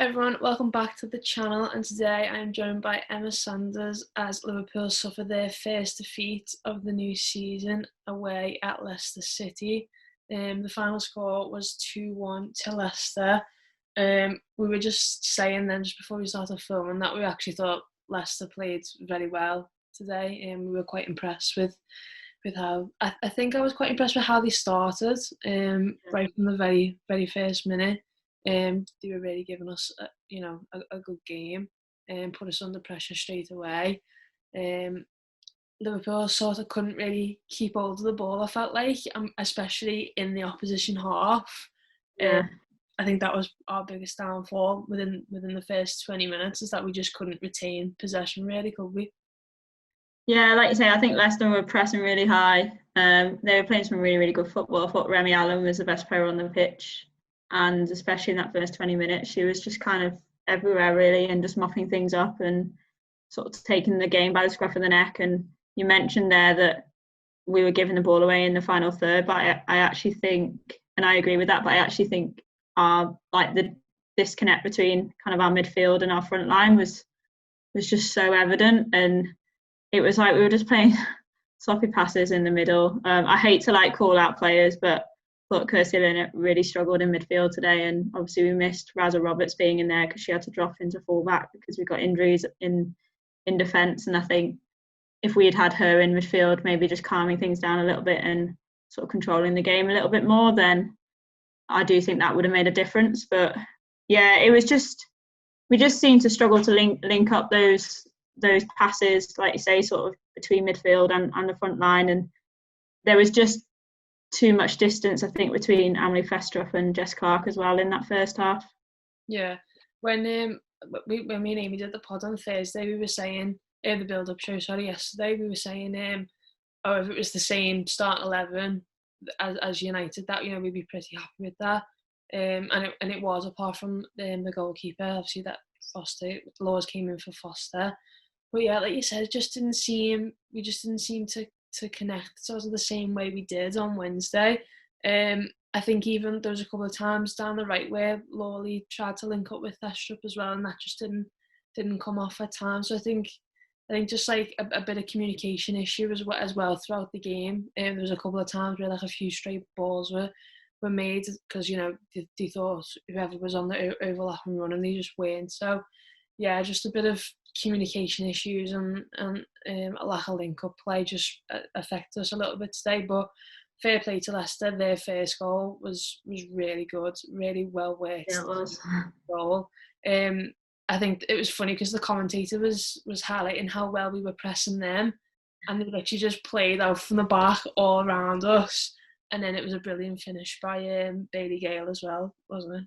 everyone, welcome back to the channel, and today I am joined by Emma Sanders as Liverpool suffer their first defeat of the new season away at Leicester City. The final score was 2-1 to Leicester. We were just saying then, just before we started filming, that we actually thought Leicester played very well today, and we were quite impressed with how I think I was quite impressed with how they started right from the very first minute. They were really giving us a good game and put us under pressure straight away. Liverpool sort of couldn't really keep hold of the ball, I felt like, especially in the opposition half. I think that was our biggest downfall within the first 20 minutes, is that we just couldn't retain possession really, could we? Yeah, like you say, I think Leicester were pressing really high. They were playing some really, really good football. I thought Remy Allen was the best player on the pitch. And especially in that first 20 minutes, she was just kind of everywhere really, and just mopping things up and sort of taking the game by the scruff of the neck. And you mentioned there that we were giving the ball away in the final third, but I actually think, and I agree with that, but I actually think the disconnect between kind of our midfield and our front line was just so evident, and it was like we were just playing sloppy passes in the middle. I hate to call out players, but Kirsty Linnett really struggled in midfield today, and obviously we missed Raza Roberts being in there because she had to drop into full-back because we got injuries in defence. And I think if we had her in midfield, maybe just calming things down a little bit and sort of controlling the game a little bit more, then I do think that would have made a difference. But yeah, it was just, we just seemed to struggle to link up those passes, like you say, sort of between midfield and the front line, and there was just too much distance, I think, between Emily Festrup and Jess Clark as well in that first half. Yeah, when me and Amy did the pod on Thursday, we were saying the build-up show. Yesterday we were saying, if it was the same start 11 as United, that we'd be pretty happy with that. And it was, apart from the goalkeeper, obviously that Laws came in for Foster. But yeah, like you said, we just didn't seem to connect sort of the same way we did on Wednesday. I think even there was a couple of times down the right where Lawley tried to link up with Thestrup as well, and that just didn't come off at times. So I think just like a bit of communication issue as well throughout the game. There was a couple of times where a few straight balls were made because they thought whoever was on the overlap and running, they just weren't. So yeah, just a bit of communication issues and a lack of link-up play just affected us a little bit today. But fair play to Leicester, their first goal was really good, really well worked. Yeah, it was. Goal. I think it was funny because the commentator was highlighting how well we were pressing them, and they literally just played out from the back all around us, and then it was a brilliant finish by Bailey Gale as well, wasn't it?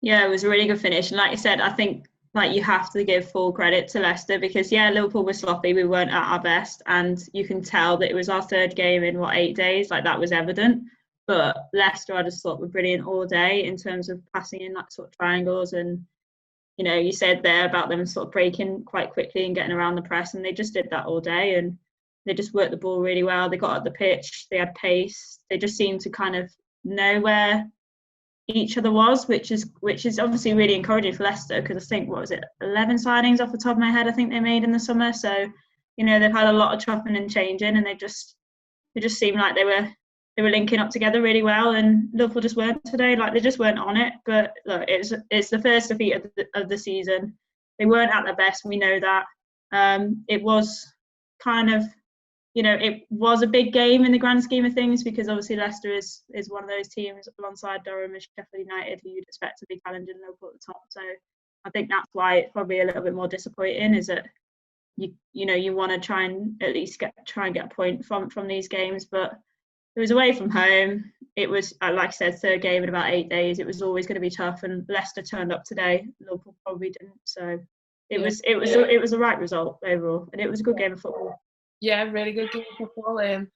Yeah, it was a really good finish, and like you said, I think you have to give full credit to Leicester because Liverpool was sloppy, we weren't at our best, and you can tell that it was our third game in 8 days, that was evident. But Leicester, I just thought, were brilliant all day in terms of passing in sort of triangles, and you said there about them sort of breaking quite quickly and getting around the press, and they just did that all day, and they just worked the ball really well. They got up the pitch, they had pace, they just seemed to kind of know where each other was, which is obviously really encouraging for Leicester, because I think, 11 signings off the top of my head I think they made in the summer. So they've had a lot of chopping and changing, and they just seemed like they were linking up together really well, and Liverpool just weren't today. They just weren't on it. But look, it's the first defeat of the season. They weren't at their best, we know that. It was kind of, it was a big game in the grand scheme of things, because obviously Leicester is one of those teams alongside Durham and Sheffield United who you'd expect to be challenging Liverpool at the top. So I think that's why it's probably a little bit more disappointing, is that you want to try and at least get a point from these games. But it was away from home. It was, like I said, third game in about 8 days. It was always going to be tough, and Leicester turned up today. Liverpool probably didn't. So it was the right result overall, and it was a good game of football. Yeah, really good game of football. I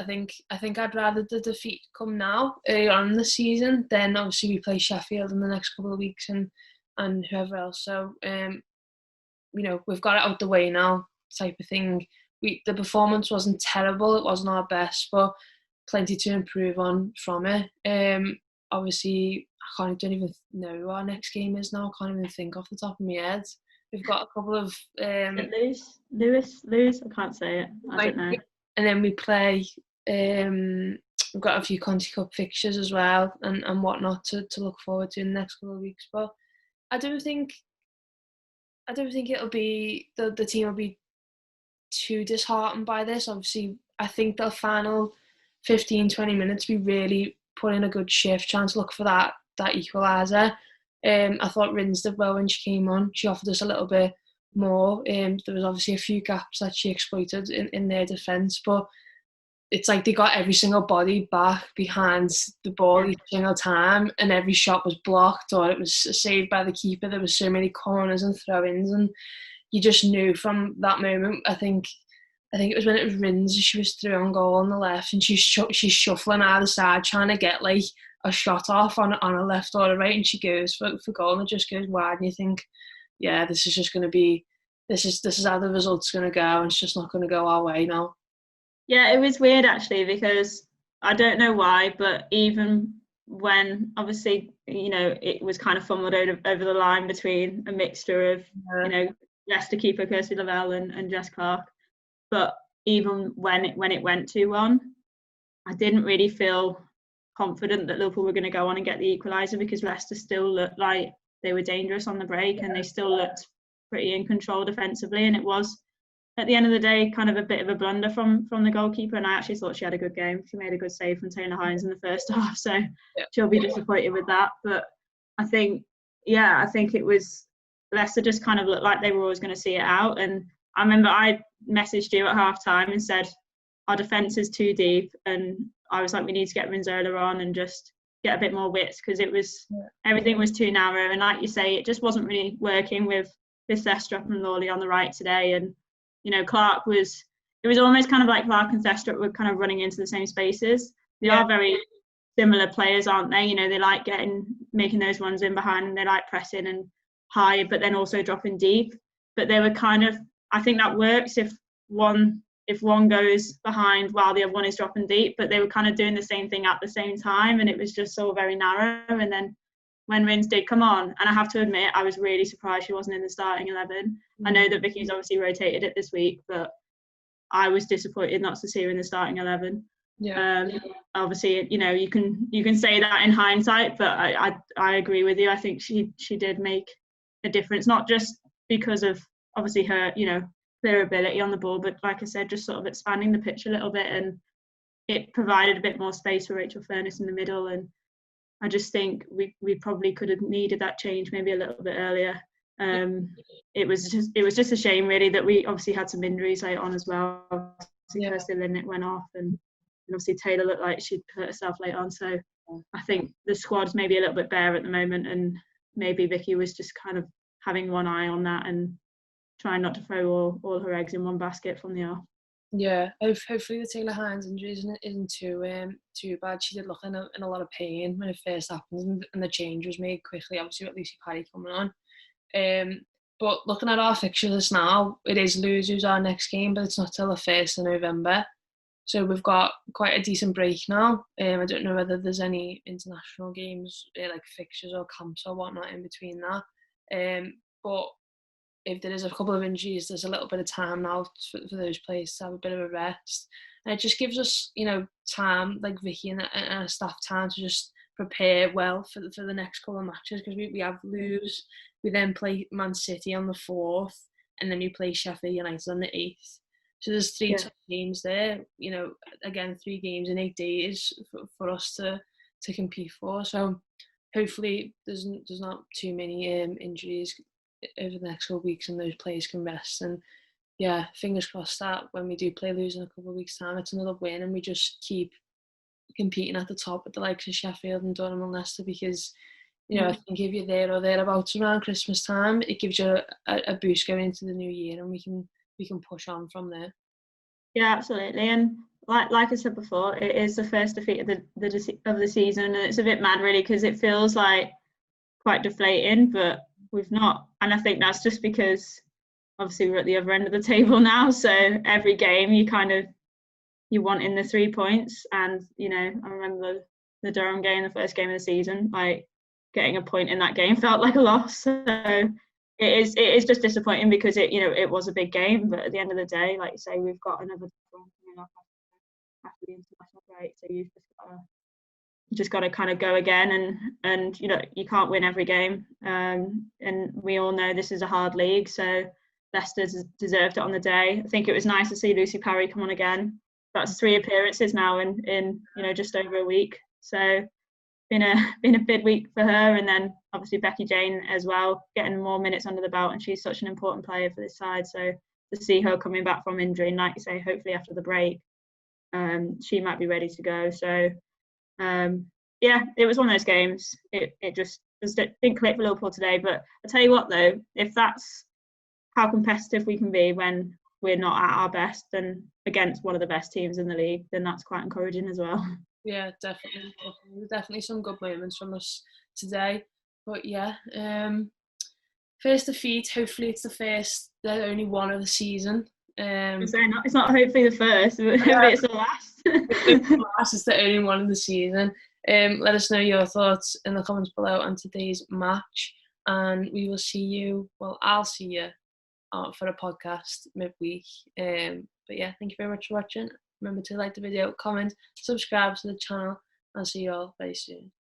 think I'd rather the defeat come now, early on in the season. Then obviously we play Sheffield in the next couple of weeks and whoever else. So we've got it out the way now, type of thing. The performance wasn't terrible. It wasn't our best, but plenty to improve on from it. obviously, don't even know who our next game is now. I can't even think off the top of my head. We've got a couple of Lewis. I can't say it. I don't know. And then we play. We've got a few Conti Cup fixtures as well, and whatnot to look forward to in the next couple of weeks. But I don't think it'll be the team will be too disheartened by this. Obviously, I think the final 15-20 minutes we really put in a good shift, trying to look for that equaliser. I thought Rins did well when she came on. She offered us a little bit more. There was obviously a few gaps that she exploited in their defence, but it's like they got every single body back behind the ball each single time, and every shot was blocked or it was saved by the keeper. There was so many corners and throw-ins, and you just knew from that moment. I think it was when it was Rins, she was through on goal on the left, and she's shuffling out of the side trying to get like a shot off on a left or a right, and she goes for goal, and it just goes wide, and you think, yeah, this is just going to be, this is how the result's going to go, and it's just not going to go our way now. Yeah, it was weird actually, because I don't know why, but even when obviously, it was kind of fumbled over the line between a mixture of, Leicester keeper Kirsty Lavelle and Jess Clark. But even when it went 2-1, I didn't really feel confident that Liverpool were going to go on and get the equaliser, because Leicester still looked like they were dangerous on the break, and they still looked pretty in control defensively. And it was, at the end of the day, kind of a bit of a blunder from the goalkeeper, and I actually thought she had a good game. She made a good save from Taylor Hines in the first half, so she'll be disappointed with that. But I think it was, Leicester just kind of looked like they were always going to see it out. And I remember I messaged you at half time and said our defence is too deep, and I was like, we need to get Rinzola on and just get a bit more width, because it was everything was too narrow, and like you say, it just wasn't really working with Thestrup and Lawley on the right today. And Clark it was almost kind of like Clark and Thestrup were kind of running into the same spaces. They are very similar players, aren't they? They like making those runs in behind, and they like pressing and high, but then also dropping deep. But they were kind of, I think that works if one goes behind while the other one is dropping deep, but they were kind of doing the same thing at the same time, and it was just all very narrow. And then when Rins did come on, and I have to admit, I was really surprised she wasn't in the starting 11. I know that Vicky's obviously rotated it this week, but I was disappointed not to see her in the starting 11. Obviously, you can say that in hindsight, but I agree with you. I think she did make a difference, not just because of obviously her clear ability on the ball, but like I said, just sort of expanding the pitch a little bit, and it provided a bit more space for Rachel Furness in the middle. And I just think we probably could have needed that change maybe a little bit earlier. It was just a shame really that we obviously had some injuries late on as well. Kirsty Linnett went off, and obviously Taylor looked like she'd hurt herself late on. So I think the squad's maybe a little bit bare at the moment, and maybe Vicky was just kind of having one eye on that and trying not to throw all her eggs in one basket from the off. Yeah, hopefully the Taylor Hines injury isn't too bad. She did look in a lot of pain when it first happened, and the change was made quickly, obviously with Lucy Parry coming on. But looking at our fixtures now, it is Lose who's our next game, but it's not till the 1st of November. So we've got quite a decent break now. I don't know whether there's any international games, like fixtures or camps or whatnot in between that. But if there is a couple of injuries, there's a little bit of time now for those players to have a bit of a rest. And it just gives us, time, like Vicky and our staff, time to just prepare well for the next couple of matches, because we have Lose, we then play Man City on the 4th, and then we play Sheffield United on the 8th. So there's 3 tough games there, again, 3 games in 8 days for us to compete for. So hopefully there's not too many injuries over the next couple of weeks, and those players can rest. And fingers crossed that when we do play Lose in a couple of weeks' time, it's another win, and we just keep competing at the top with the likes of Sheffield and Durham and Leicester, because I think if you're there or thereabouts around Christmas time, it gives you a boost going into the new year, and we can push on from there. Yeah, absolutely. And like I said before, it is the first defeat of the season, and it's a bit mad really, because it feels like quite deflating, but we've not. And I think that's just because obviously we're at the other end of the table now, so every game you want in the 3 points. And I remember the Durham game, the first game of the season. Like getting a point in that game felt like a loss. So it is just disappointing because it was a big game, but at the end of the day, like you say, we've got another one coming up after the international break, so you've just got to kind of go again, and you can't win every game, and we all know this is a hard league, so Leicester deserved it on the day. I think it was nice to see Lucy Parry come on again. That's 3 appearances now in just over a week, so been a big week for her. And then obviously Becky Jane as well, getting more minutes under the belt, and she's such an important player for this side, so to see her coming back from injury, and like you say, hopefully after the break she might be ready to go. So yeah, it was one of those games. It just didn't click for Liverpool today. But I tell you what, though, if that's how competitive we can be when we're not at our best and against one of the best teams in the league, then that's quite encouraging as well. Yeah, definitely some good moments from us today. But yeah, first defeat. Hopefully, it's the only one of the season. It's not hopefully the first, but hopefully it's the last. It's the only one of the season. Let us know your thoughts in the comments below on today's match, and we will see you. Well, I'll see you for a podcast midweek. But yeah, thank you very much for watching. Remember to like the video, comment, subscribe to the channel. I'll see you all very soon.